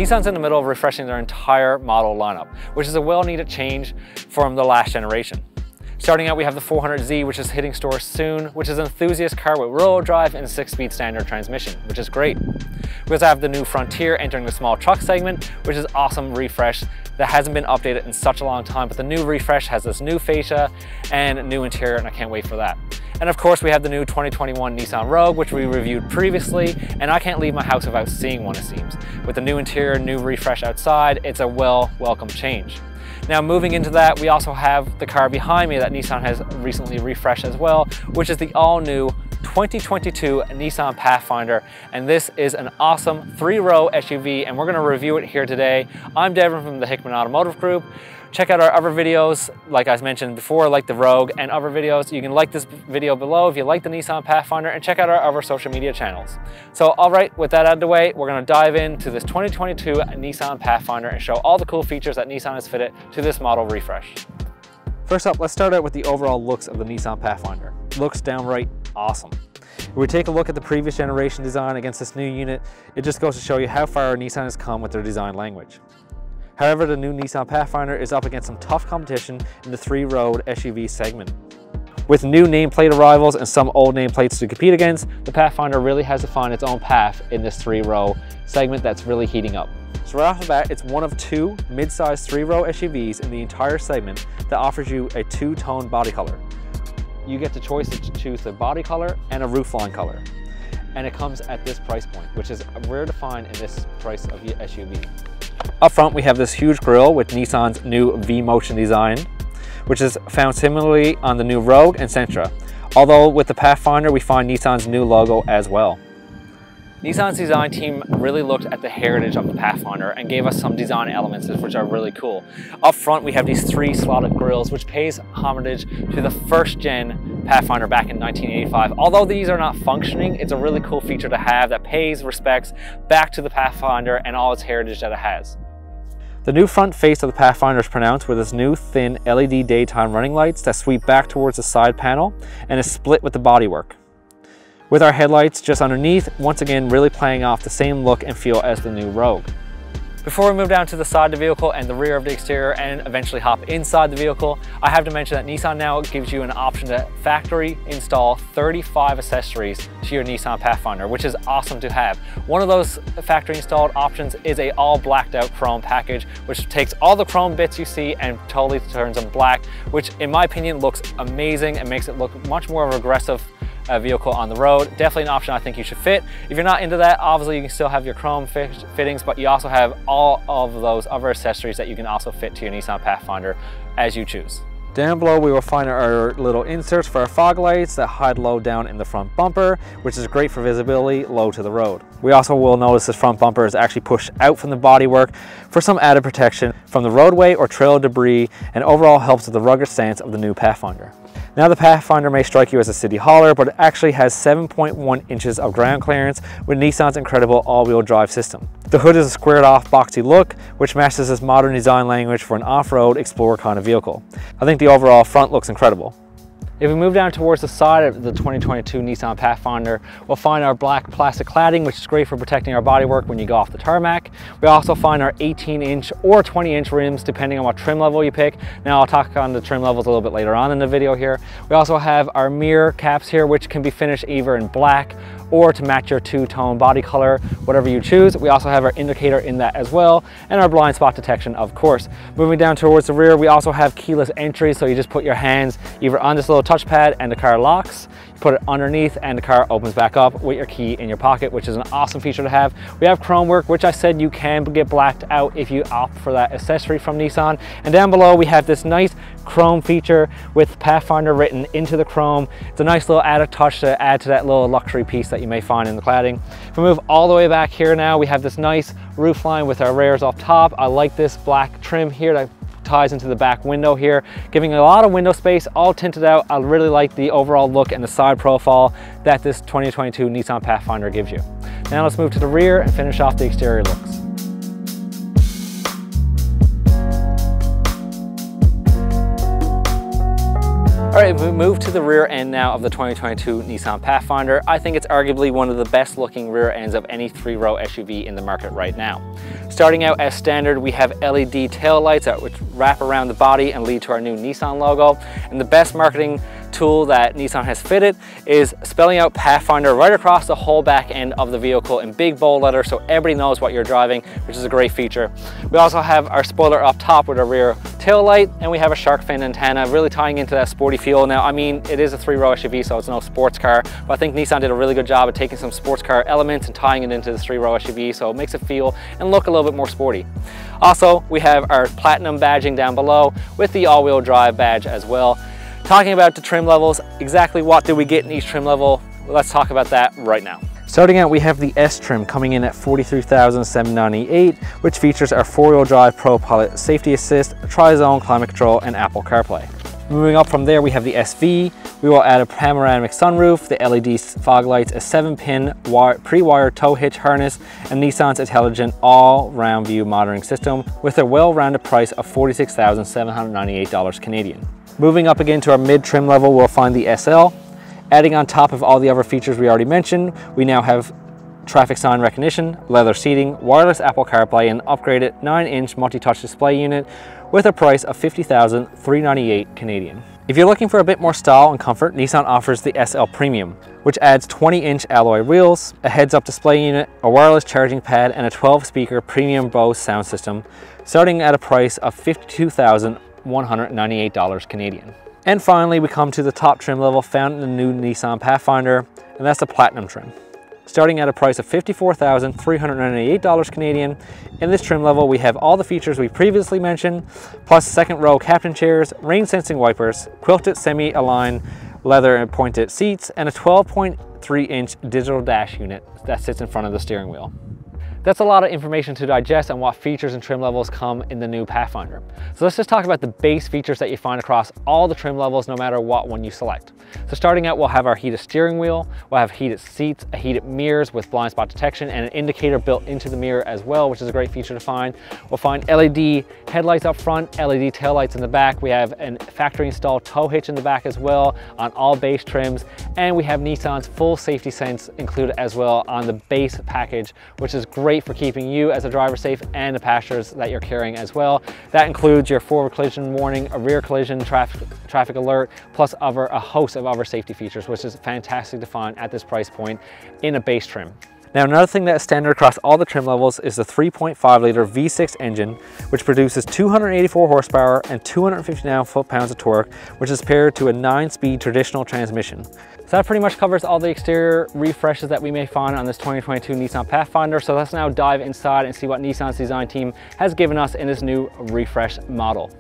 Nissan's in the middle of refreshing their entire model lineup, which is a well-needed change from the last generation. Starting out, we have the 400Z, which is hitting stores soon, which is an enthusiast car with rear-wheel drive and a 6-speed standard transmission, which is great. We also have the new Frontier entering the small truck segment, which is awesome refresh that hasn't been updated in such a long time, but the new refresh has this new fascia and a new interior, and I can't wait for that. And of course, we have the new 2021 Nissan Rogue, which we reviewed previously, and I can't leave my house without seeing one, it seems. With the new interior, new refresh outside, it's a welcome change. Now, moving into that, we also have the car behind me that Nissan has recently refreshed as well, which is the all-new 2022 Nissan Pathfinder, and this is an awesome 3-row SUV, and we're going to review it here today. I'm Devin from the Hickman Automotive Group. Check out our other videos, like I mentioned before, like the Rogue and other videos. You can like this video below if you like the Nissan Pathfinder, and check out our other social media channels. So, all right, with that out of the way, we're going to dive into this 2022 Nissan Pathfinder and show all the cool features that Nissan has fitted to this model refresh. First up, let's start out with the overall looks of the Nissan Pathfinder. Looks downright awesome. If we take a look at the previous generation design against this new unit, it just goes to show you how far Nissan has come with their design language. However, the new Nissan Pathfinder is up against some tough competition in the 3-row SUV segment. With new nameplate arrivals and some old nameplates to compete against, the Pathfinder really has to find its own path in this 3-row segment that's really heating up. So right off the bat, it's one of 2 mid-sized 3-row SUVs in the entire segment that offers you a 2-tone body color. You get the choice to choose a body color and a roofline color. And it comes at this price point, which is rare to find in this price of SUV. Up front, we have this huge grille with Nissan's new V-Motion design, which is found similarly on the new Rogue and Sentra. Although with the Pathfinder, we find Nissan's new logo as well. Nissan's design team really looked at the heritage of the Pathfinder and gave us some design elements which are really cool. Up front, we have these 3 slotted grilles, which pays homage to the first-gen Pathfinder back in 1985. Although these are not functioning, it's a really cool feature to have that pays respects back to the Pathfinder and all its heritage that it has. The new front face of the Pathfinder is pronounced with its new thin LED daytime running lights that sweep back towards the side panel and is split with the bodywork. With our headlights just underneath, once again really playing off the same look and feel as the new Rogue. Before we move down to the side of the vehicle and the rear of the exterior and eventually hop inside the vehicle, I have to mention that Nissan now gives you an option to factory install 35 accessories to your Nissan Pathfinder, which is awesome to have. One of those factory installed options is a all blacked out chrome package, which takes all the chrome bits you see and totally turns them black, which in my opinion looks amazing and makes it look much more of an aggressive vehicle on the road. Definitely an option I think you should fit. If you're not into that, obviously you can still have your chrome fittings, but you also have all of those other accessories that you can also fit to your Nissan Pathfinder as you choose. Down below, we will find our little inserts for our fog lights that hide low down in the front bumper, which is great for visibility low to the road. We also will notice this front bumper is actually pushed out from the bodywork for some added protection from the roadway or trail debris, and overall helps with the rugged stance of the new Pathfinder. Now, the Pathfinder may strike you as a city hauler, but it actually has 7.1 inches of ground clearance with Nissan's incredible all-wheel drive system. The hood is a squared off boxy look, which matches this modern design language for an off-road explorer kind of vehicle. I think the overall front looks incredible. If we move down towards the side of the 2022 Nissan Pathfinder, we'll find our black plastic cladding, which is great for protecting our bodywork when you go off the tarmac. We also find our 18-inch or 20-inch rims, depending on what trim level you pick. Now, I'll talk on the trim levels a little bit later on in the video here. We also have our mirror caps here, which can be finished either in black or to match your 2-tone body color, whatever you choose. We also have our indicator in that as well, and our blind spot detection, of course. Moving down towards the rear, we also have keyless entry, so you just put your hands either on this little touchpad and the car locks. You put it underneath and the car opens back up with your key in your pocket, which is an awesome feature to have. We have chrome work, which I said you can get blacked out if you opt for that accessory from Nissan. And down below, we have this nice chrome feature with Pathfinder written into the chrome. It's a nice little added touch to add to that little luxury piece that you may find in the cladding. If we move all the way back here now, we have this nice roof line with our rails off top. I like this black trim here that ties into the back window here, giving a lot of window space, all tinted out. I really like the overall look and the side profile that this 2022 Nissan Pathfinder gives you. Now let's move to the rear and finish off the exterior looks. All Alright, if we move to the rear end now of the 2022 Nissan Pathfinder, I think it's arguably one of the best looking rear ends of any three-row SUV in the market right now. Starting out as standard, we have LED tail lights which wrap around the body and lead to our new Nissan logo. And the best marketing tool that Nissan has fitted is spelling out Pathfinder right across the whole back end of the vehicle in big bold letters so everybody knows what you're driving, which is a great feature. We also have our spoiler up top with a rear tail light, and we have a shark fin antenna, really tying into that sporty feel. Now, I mean, it is a three-row SUV, so it's no sports car, but I think Nissan did a really good job of taking some sports car elements and tying it into the three-row SUV, so it makes it feel and look a little bit more sporty. Also, we have our Platinum badging down below with the all-wheel drive badge as well. Talking about the trim levels, exactly what did we get in each trim level? Let's talk about that right now. Starting out, we have the S trim coming in at $43,798, which features our four-wheel drive Pro Pilot Safety Assist, Tri-Zone Climate Control, and Apple CarPlay. Moving up from there, we have the SV. We will add a panoramic sunroof, the LED fog lights, a 7-pin pre-wired tow hitch harness, and Nissan's intelligent all-round view monitoring system with a well-rounded price of $46,798 Canadian. Moving up again to our mid-trim level, we'll find the SL. Adding on top of all the other features we already mentioned, we now have traffic sign recognition, leather seating, wireless Apple CarPlay, and upgraded 9-inch multi-touch display unit with a price of $50,398 Canadian. If you're looking for a bit more style and comfort, Nissan offers the SL Premium, which adds 20-inch alloy wheels, a heads-up display unit, a wireless charging pad, and a 12-speaker premium Bose sound system, starting at a price of $52,198 Canadian. And finally, we come to the top trim level found in the new Nissan Pathfinder, and that's the Platinum trim. Starting at a price of $54,398 Canadian. In this trim level, we have all the features we previously mentioned, plus second row captain chairs, rain sensing wipers, quilted semi-aligned leather and pointed seats, and a 12.3-inch digital dash unit that sits in front of the steering wheel. That's a lot of information to digest on what features and trim levels come in the new Pathfinder. So let's just talk about the base features that you find across all the trim levels, no matter what one you select. So starting out, we'll have our heated steering wheel, we'll have heated seats, a heated mirrors with blind spot detection, and an indicator built into the mirror as well, which is a great feature to find. We'll find LED headlights up front, LED taillights in the back. We have a factory installed tow hitch in the back as well on all base trims, and we have Nissan's full safety sense included as well on the base package, which is great for keeping you as a driver safe and the passengers that you're carrying as well. That includes your forward collision warning, a rear collision traffic alert, plus a host of other safety features, which is fantastic to find at this price point in a base trim. Now, another thing that is standard across all the trim levels is the 3.5-liter V6 engine, which produces 284 horsepower and 259 foot-pounds of torque, which is paired to a 9-speed traditional transmission. So that pretty much covers all the exterior refreshes that we may find on this 2022 Nissan Pathfinder. So let's now dive inside and see what Nissan's design team has given us in this new refresh model.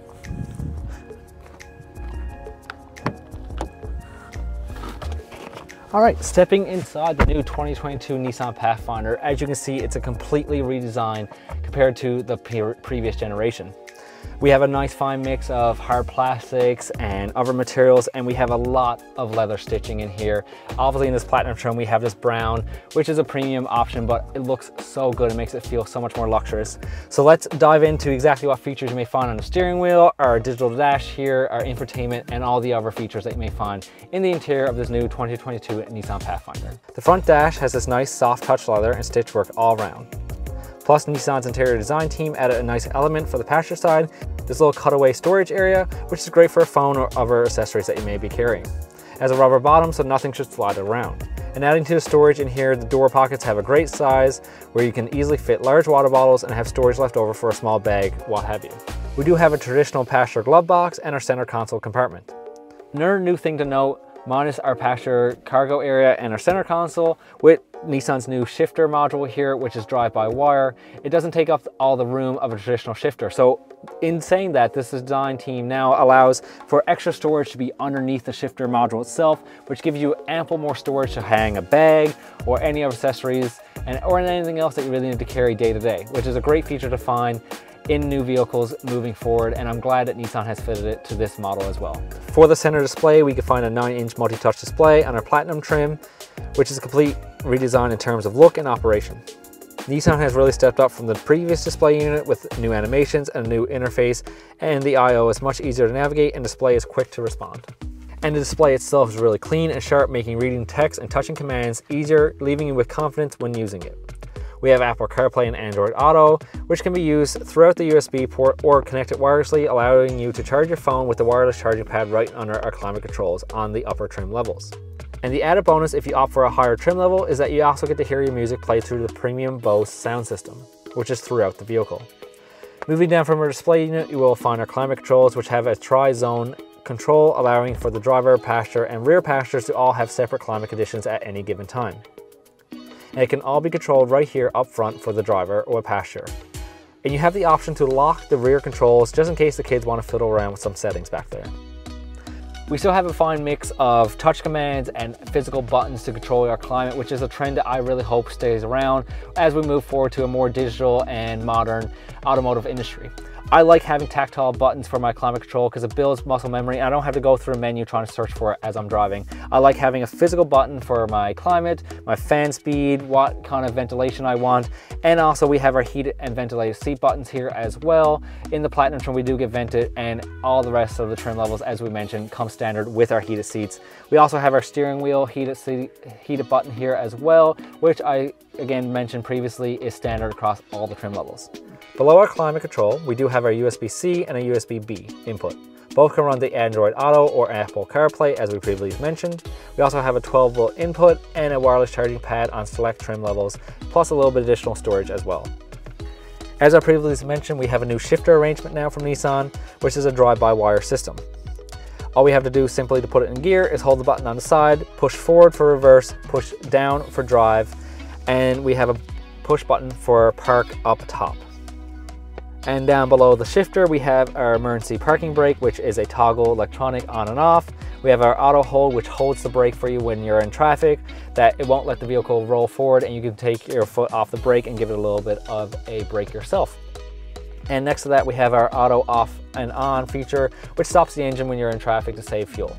All right, stepping inside the new 2022 Nissan Pathfinder, as you can see, it's a completely redesigned compared to the previous generation. We have a nice fine mix of hard plastics and other materials, and we have a lot of leather stitching in here. Obviously in this Platinum trim, we have this brown, which is a premium option, but it looks so good. It makes it feel so much more luxurious. So let's dive into exactly what features you may find on the steering wheel, our digital dash here, our infotainment, and all the other features that you may find in the interior of this new 2022 Nissan Pathfinder. The front dash has this nice soft touch leather and stitch work all around. Plus, Nissan's interior design team added a nice element for the passenger side, this little cutaway storage area, which is great for a phone or other accessories that you may be carrying. It has a rubber bottom, so nothing should slide around. And adding to the storage in here, the door pockets have a great size where you can easily fit large water bottles and have storage left over for a small bag, what have you. We do have a traditional passenger glove box and our center console compartment. Another new thing to note, minus our passenger cargo area and our center console, with Nissan's new shifter module here, which is drive-by-wire, it doesn't take up all the room of a traditional shifter. So in saying that, this design team now allows for extra storage to be underneath the shifter module itself, which gives you ample more storage to hang a bag or any other accessories or anything else that you really need to carry day to day, which is a great feature to find in new vehicles moving forward, and I'm glad that Nissan has fitted it to this model as well. For the center display, we can find a 9-inch multi-touch display on our Platinum trim, which is a complete redesign in terms of look and operation. Nissan has really stepped up from the previous display unit with new animations and a new interface, and the I/O is much easier to navigate and display is quick to respond. And the display itself is really clean and sharp, making reading text and touching commands easier, leaving you with confidence when using it. We have Apple CarPlay and Android Auto, which can be used throughout the USB port or connected wirelessly, allowing you to charge your phone with the wireless charging pad right under our climate controls on the upper trim levels. And the added bonus if you opt for a higher trim level is that you also get to hear your music play through the premium Bose sound system, which is throughout the vehicle. Moving down from our display unit, you will find our climate controls, which have a tri-zone control, allowing for the driver, passenger, and rear passengers to all have separate climate conditions at any given time. And it can all be controlled right here up front for the driver or passenger. And you have the option to lock the rear controls just in case the kids want to fiddle around with some settings back there. We still have a fine mix of touch commands and physical buttons to control our climate, which is a trend that I really hope stays around as we move forward to a more digital and modern automotive industry. I like having tactile buttons for my climate control because it builds muscle memory and I don't have to go through a menu trying to search for it as I'm driving. I like having a physical button for my climate, my fan speed, what kind of ventilation I want, and also we have our heated and ventilated seat buttons here as well. In the Platinum trim we do get vented, and all the rest of the trim levels, as we mentioned, come standard with our heated seats. We also have our steering wheel heated button here as well, which I again mentioned previously is standard across all the trim levels. Below our climate control, we do have our USB-C and a USB-B input. Both can run the Android Auto or Apple CarPlay, as we previously mentioned. We also have a 12-volt input and a wireless charging pad on select trim levels, plus a little bit additional storage as well. As I previously mentioned, we have a new shifter arrangement now from Nissan, which is a drive-by-wire system. All we have to do simply to put it in gear is hold the button on the side, push forward for reverse, push down for drive, and we have a push button for park up top. And down below the shifter, we have our emergency parking brake, which is a toggle electronic on and off. We have our auto hold, which holds the brake for you when you're in traffic, that it won't let the vehicle roll forward, and you can take your foot off the brake and give it a little bit of a brake yourself. And next to that, we have our auto off and on feature, which stops the engine when you're in traffic to save fuel.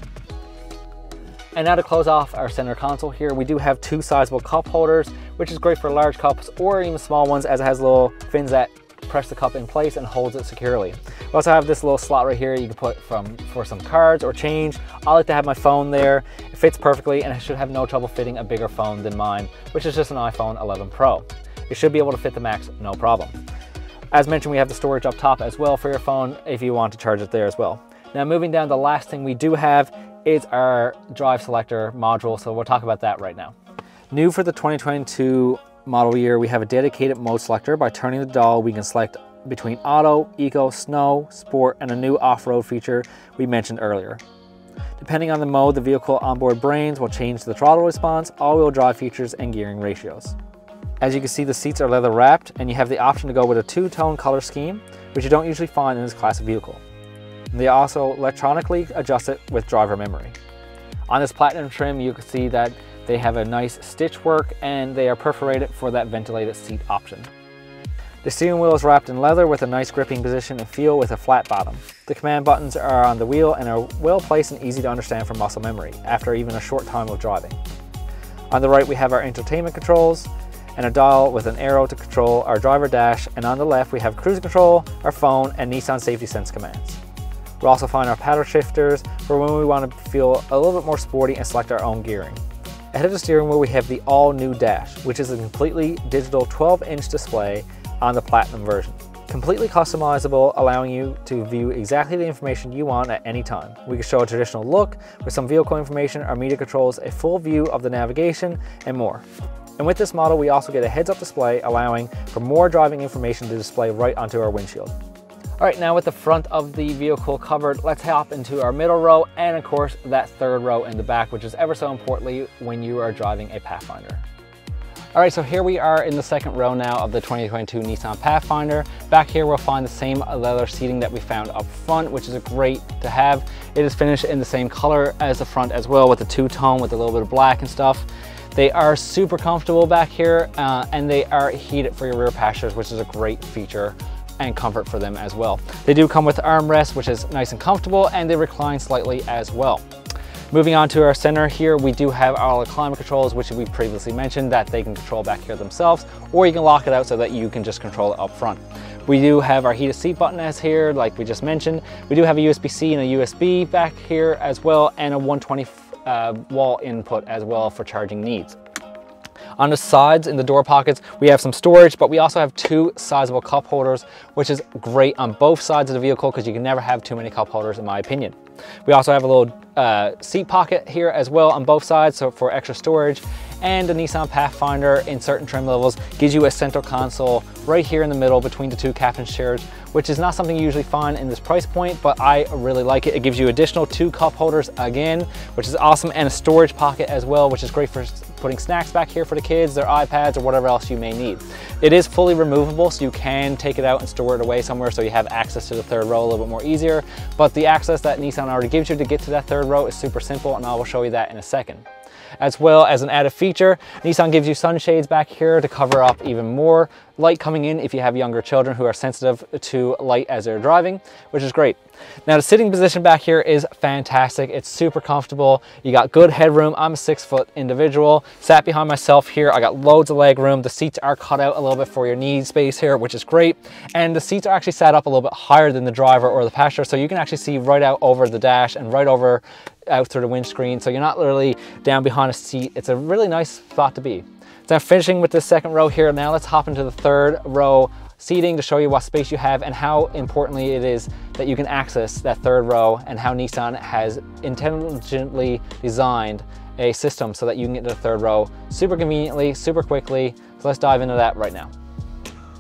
And now to close off our center console here, we do have two sizable cup holders, which is great for large cups or even small ones, as it has little fins that press the cup in place and holds it securely. We also have this little slot right here you can put for some cards or change. I like to have my phone there. It fits perfectly and it should have no trouble fitting a bigger phone than mine, which is just an iPhone 11 Pro. It should be able to fit the Max, no problem. As mentioned, we have the storage up top as well for your phone if you want to charge it there as well. Now moving down, the last thing we do have is our drive selector module, so we'll talk about that right now. New for the 2022 model year, we have a dedicated mode selector. By turning the dial, we can select between auto, eco, snow, sport, and a new off-road feature we mentioned earlier. Depending on the mode, the vehicle onboard brains will change the throttle response, all-wheel drive features, and gearing ratios. As you can see, the seats are leather wrapped, and you have the option to go with a two-tone color scheme, which you don't usually find in this class of vehicle. And they also electronically adjust it with driver memory. On this Platinum trim, you can see that they have a nice stitch work and they are perforated for that ventilated seat option. The steering wheel is wrapped in leather with a nice gripping position and feel with a flat bottom. The command buttons are on the wheel and are well placed and easy to understand for muscle memory after even a short time of driving. On the right, we have our entertainment controls and a dial with an arrow to control our driver dash, and on the left we have cruise control, our phone, and Nissan Safety Sense commands. We'll also find our paddle shifters for when we want to feel a little bit more sporty and select our own gearing. Ahead of the steering wheel, we have the all-new dash, which is a completely digital 12-inch display on the Platinum version. Completely customizable, allowing you to view exactly the information you want at any time. We can show a traditional look with some vehicle information, our media controls, a full view of the navigation, and more. And with this model, we also get a heads-up display, allowing for more driving information to display right onto our windshield. All right, now with the front of the vehicle covered, let's hop into our middle row and of course that third row in the back, which is ever so importantly when you are driving a Pathfinder. All right, so here we are in the second row now of the 2022 Nissan Pathfinder. Back here we'll find the same leather seating that we found up front, which is great to have. It is finished in the same color as the front as well, with the two-tone with a little bit of black and stuff. They are super comfortable back here and they are heated for your rear passengers, which is a great feature and comfort for them as well. They do come with armrests, which is nice and comfortable, and they recline slightly as well. Moving on to our center here, we do have our climate controls, which we previously mentioned that they can control back here themselves, or you can lock it out so that you can just control it up front. We do have our heated seat button as here, like we just mentioned. We do have a USB-C and a USB back here as well, and a 120 wall input as well for charging needs. On the sides in the door pockets, we have some storage, but we also have two sizable cup holders, which is great on both sides of the vehicle because you can never have too many cup holders in my opinion. We also have a little seat pocket here as well on both sides, so for extra storage. And the Nissan Pathfinder in certain trim levels gives you a central console right here in the middle between the two captain's chairs, which is not something you usually find in this price point, but I really like it. It gives you additional two cup holders again, which is awesome, and a storage pocket as well, which is great for putting snacks back here for the kids, their iPads, or whatever else you may need. It is fully removable, so you can take it out and store it away somewhere so you have access to the third row a little bit more easier, but the access that Nissan already gives you to get to that third row is super simple, and I will show you that in a second. As well as an added feature, Nissan gives you sunshades back here to cover up even more light coming in if you have younger children who are sensitive to light as they're driving, which is great. Now the sitting position back here is fantastic. It's super comfortable. You got good headroom. I'm a 6-foot individual. Sat behind myself here. I got loads of leg room. The seats are cut out a little bit for your knee space here, which is great. And the seats are actually sat up a little bit higher than the driver or the passenger, so you can actually see right out over the dash and right over out through the windscreen, so you're not literally down behind a seat. It's a really nice spot to be. So finishing with this second row here, now let's hop into the third row seating to show you what space you have and how importantly it is that you can access that third row, and how Nissan has intelligently designed a system so that you can get to the third row super conveniently, super quickly. So let's dive into that right now.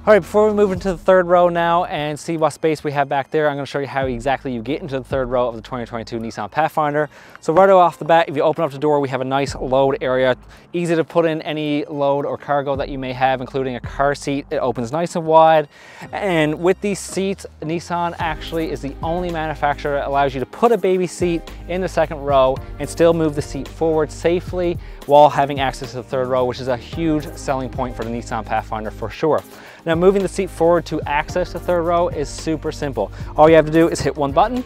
All right, before we move into the third row now and see what space we have back there, I'm going to show you how exactly you get into the third row of the 2022 Nissan Pathfinder. So right off the bat, if you open up the door, we have a nice load area. Easy to put in any load or cargo that you may have, including a car seat. It opens nice and wide. And with these seats, Nissan actually is the only manufacturer that allows you to put a baby seat in the second row and still move the seat forward safely while having access to the third row, which is a huge selling point for the Nissan Pathfinder for sure. Now moving the seat forward to access the third row is super simple. All you have to do is hit one button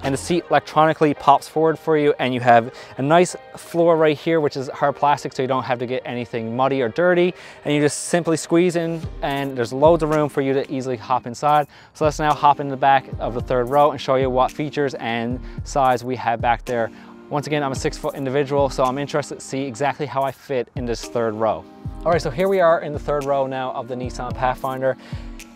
and the seat electronically pops forward for you, and you have a nice floor right here, which is hard plastic, so you don't have to get anything muddy or dirty, and you just simply squeeze in and there's loads of room for you to easily hop inside. So let's now hop in the back of the third row and show you what features and size we have back there. Once again, I'm a 6-foot individual, so I'm interested to see exactly how I fit in this third row. All right, so here we are in the third row now of the Nissan Pathfinder.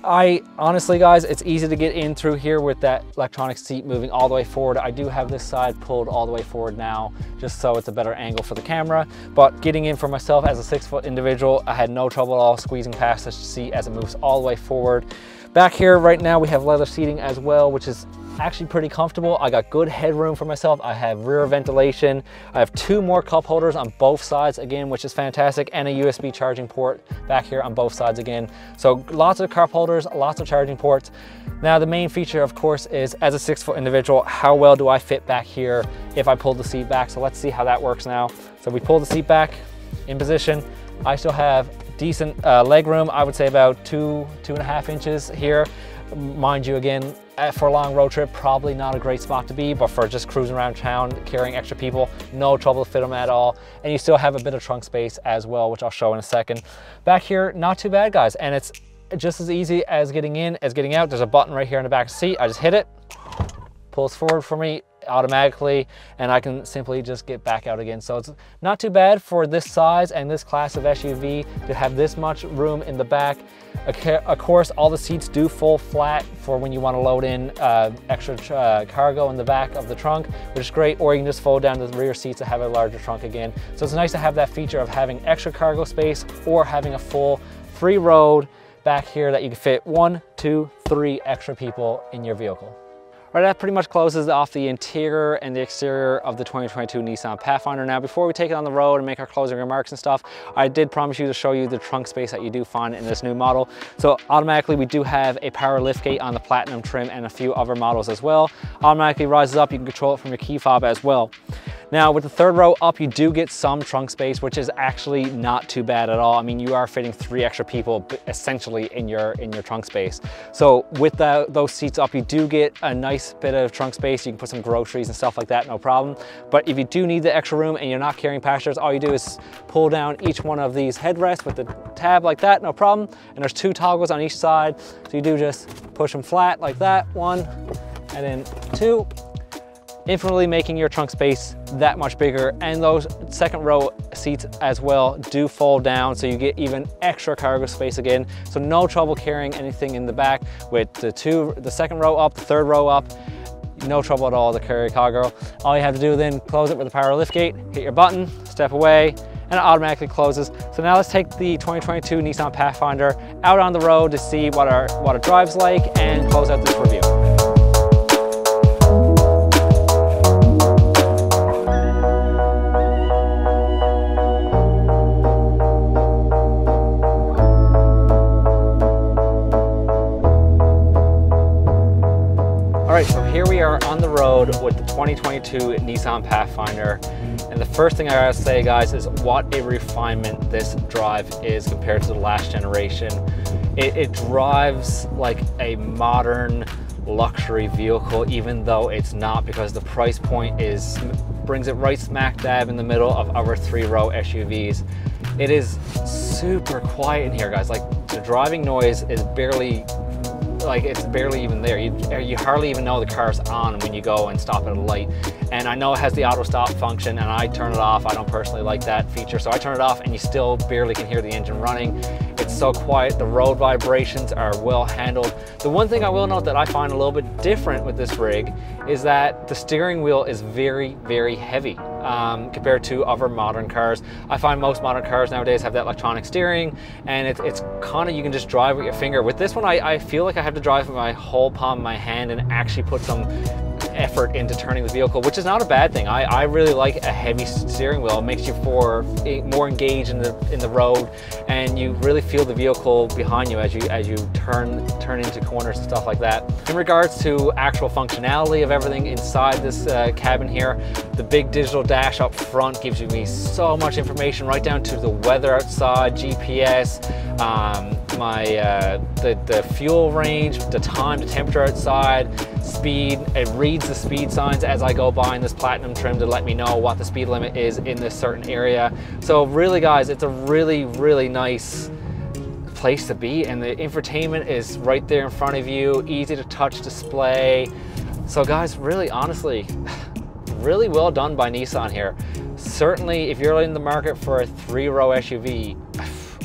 Honestly, guys, it's easy to get in through here with that electronic seat moving all the way forward. I do have this side pulled all the way forward now, just so it's a better angle for the camera. But getting in for myself as a 6-foot individual, I had no trouble at all squeezing past this seat as it moves all the way forward. Back here right now, we have leather seating as well, which is actually pretty comfortable. I got good headroom for myself. I have rear ventilation. I have two more cup holders on both sides again, which is fantastic, and a USB charging port back here on both sides again. So lots of cup holders, lots of charging ports. Now the main feature, of course, is as a 6-foot individual, how well do I fit back here if I pull the seat back? So let's see how that works now. So we pull the seat back in position. I still have decent leg room. I would say about 2.5 inches here. Mind you, again, for a long road trip, probably not a great spot to be, but for just cruising around town, carrying extra people, no trouble to fit them at all. And you still have a bit of trunk space as well, which I'll show in a second. Back here, not too bad, guys. And it's just as easy as getting in as getting out. There's a button right here in the back of the seat. I just hit it, pulls forward for me automatically, and I can simply just get back out again. So it's not too bad for this size and this class of SUV to have this much room in the back. Of course, all the seats do fold flat for when you want to load in extra cargo in the back of the trunk, which is great, or you can just fold down the rear seats to have a larger trunk again. So it's nice to have that feature of having extra cargo space or having a full free road back here that you can fit 1, 2, 3 extra people in your vehicle. All right, that pretty much closes off the interior and the exterior of the 2022 Nissan Pathfinder. Now, before we take it on the road and make our closing remarks and stuff, I did promise you to show you the trunk space that you do find in this new model. So automatically, we do have a power liftgate on the Platinum trim and a few other models as well. Automatically rises up, you can control it from your key fob as well. Now with the third row up, you do get some trunk space, which is actually not too bad at all. I mean, you are fitting 3 extra people essentially in your trunk space. So with those seats up, you do get a nice bit of trunk space. You can put some groceries and stuff like that, no problem. But if you do need the extra room and you're not carrying passengers, all you do is pull down each one of these headrests with the tab like that, no problem. And there's 2 toggles on each side. So you do just push them flat like that, 1, and then 2. Infinitely making your trunk space that much bigger, and those second row seats as well do fold down, so you get even extra cargo space again. So no trouble carrying anything in the back with the second row up, the third row up. No trouble at all to carry cargo. All you have to do then, close it with the power liftgate, hit your button, step away, and it automatically closes. So now let's take the 2022 Nissan Pathfinder out on the road to see what it drives like and close out this review. All right, so here we are on the road with the 2022 Nissan Pathfinder. And the first thing I gotta say, guys, is what a refinement this drive is compared to the last generation. It drives like a modern luxury vehicle, even though it's not, because the price point brings it right smack dab in the middle of our 3-row SUVs. It is super quiet in here, guys. Like, the driving noise is barely, like, it's barely even there. You hardly even know the car's on when you go and stop at a light. And I know it has the auto stop function, and I turn it off. I don't personally like that feature, so I turn it off and you still barely can hear the engine running. It's so quiet. The road vibrations are well handled. The one thing I will note that I find a little bit different with this rig is that the steering wheel is very, very heavy compared to other modern cars. I find most modern cars nowadays have that electronic steering, and it's kind of, you can just drive with your finger. With this one, I feel like I have to drive with my whole palm of my hand and actually put some effort into turning the vehicle, which is not a bad thing. I really like a heavy steering wheel. It makes you more engaged in the road, and you really feel the vehicle behind you as you turn into corners and stuff like that. In regards to actual functionality of everything inside this cabin here, the big digital dash up front gives me so much information, right down to the weather outside, GPS, the fuel range, the time, the temperature outside, speed. It reads the speed signs as I go by in this Platinum trim to let me know what the speed limit is in this certain area. So really, guys, it's a really, really nice place to be, and the infotainment is right there in front of you, easy to touch display. So guys, really, honestly, really well done by Nissan here. Certainly, if you're in the market for a 3-row SUV,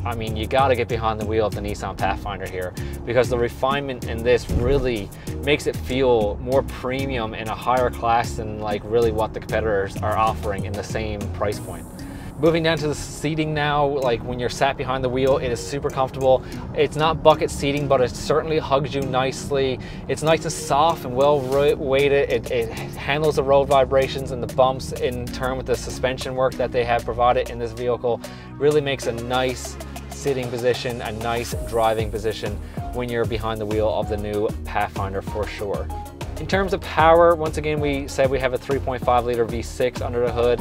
I mean, you got to get behind the wheel of the Nissan Pathfinder here, because the refinement in this really makes it feel more premium and a higher class than like really what the competitors are offering in the same price point. Moving down to the seating now, like when you're sat behind the wheel, it is super comfortable. It's not bucket seating, but it certainly hugs you nicely. It's nice and soft and well weighted. It handles the road vibrations and the bumps in turn with the suspension work that they have provided in this vehicle. Really makes a nice sitting position, a nice driving position when you're behind the wheel of the new Pathfinder for sure. In terms of power, once again, we said we have a 3.5 liter V6 under the hood.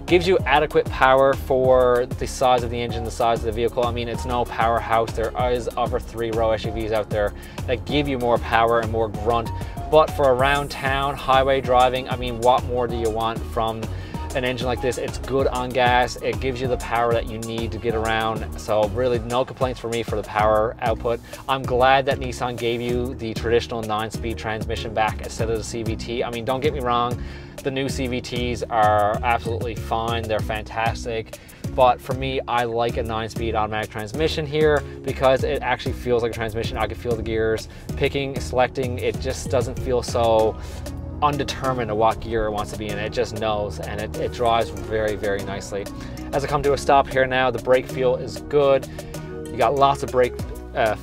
Gives you adequate power for the size of the engine, the size of the vehicle. I mean, it's no powerhouse. There is other 3-row SUVs out there that give you more power and more grunt. But for around town, highway driving, I mean, what more do you want from an engine like this? It's good on gas. It gives you the power that you need to get around. So really no complaints for me for the power output. I'm glad that Nissan gave you the traditional 9-speed transmission back instead of the CVT. I mean, don't get me wrong, the new CVTs are absolutely fine. They're fantastic. But for me, I like a 9-speed automatic transmission here because it actually feels like a transmission. I can feel the gears picking, selecting. It just doesn't feel so undetermined of what gear it wants to be in. It just knows, and it drives very, very nicely. As I come to a stop here now, the brake feel is good. You got lots of brake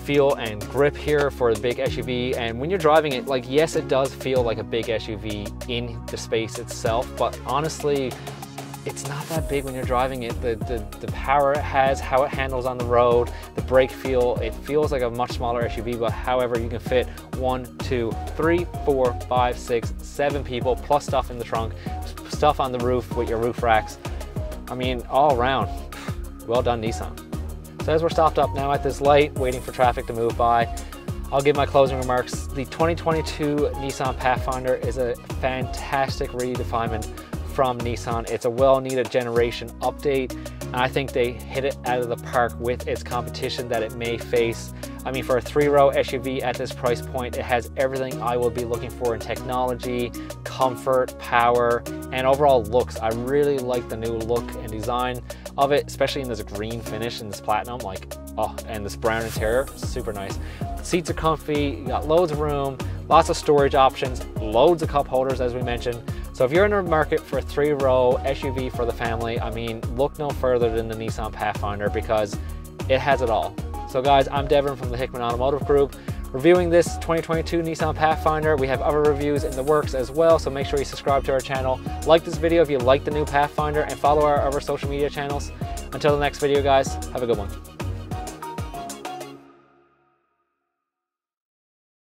feel and grip here for the big SUV, and when you're driving it, like, yes, it does feel like a big SUV in the space itself, but honestly, it's not that big when you're driving it. The power it has, how it handles on the road, the brake feel, it feels like a much smaller SUV, but however, you can fit 1, 2, 3, 4, 5, 6, 7 people plus stuff in the trunk. stuff on the roof with your roof racks. I mean, all around, well done Nissan. So as we're stopped up now at this light, waiting for traffic to move by, I'll give my closing remarks. The 2022 Nissan Pathfinder is a fantastic redefinement from Nissan. It's a well-needed generation update, and I think they hit it out of the park with its competition that it may face. I mean, for a 3-row SUV at this price point, it has everything I will be looking for in technology, comfort, power, and overall looks. I really like the new look and design of it, especially in this green finish in this platinum, like, oh, and this brown interior, super nice. Seats are comfy, you got loads of room, lots of storage options, loads of cup holders as we mentioned. So if you're in the market for a 3-row SUV for the family, I mean, look no further than the Nissan Pathfinder because it has it all. So guys, I'm Devin from the Hickman Automotive Group, reviewing this 2022 Nissan Pathfinder. We have other reviews in the works as well, so make sure you subscribe to our channel. Like this video if you like the new Pathfinder, and follow our other social media channels. Until the next video guys, have a good one.